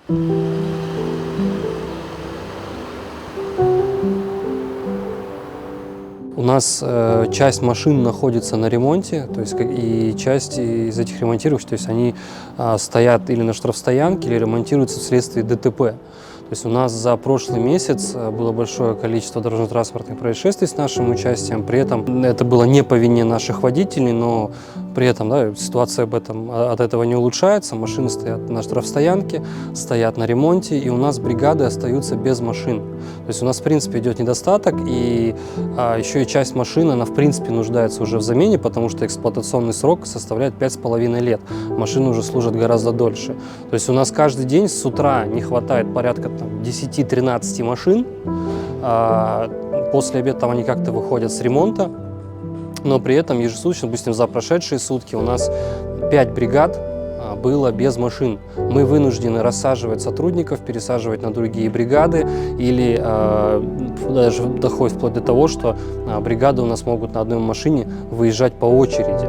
У нас часть машин находится на ремонте, то есть и часть из этих ремонтирующих, то есть они стоят или на штрафстоянке, или ремонтируются вследствие ДТП. То есть у нас за прошлый месяц было большое количество дорожно-транспортных происшествий с нашим участием. При этом это было не по вине наших водителей, но при этом ситуация от этого не улучшается. Машины стоят на штрафстоянке, стоят на ремонте, и у нас бригады остаются без машин. То есть у нас в принципе идет недостаток, и еще и часть машин, она в принципе нуждается уже в замене, потому что эксплуатационный срок составляет 5,5 лет. Машины уже служат гораздо дольше. То есть у нас каждый день с утра не хватает порядка 10-13 машин. После обеда они как-то выходят с ремонта, но при этом ежесуточно, допустим, за прошедшие сутки у нас 5 бригад было без машин. Мы вынуждены рассаживать сотрудников, пересаживать на другие бригады, или даже доходит вплоть до того, что бригады у нас могут на одной машине выезжать по очереди.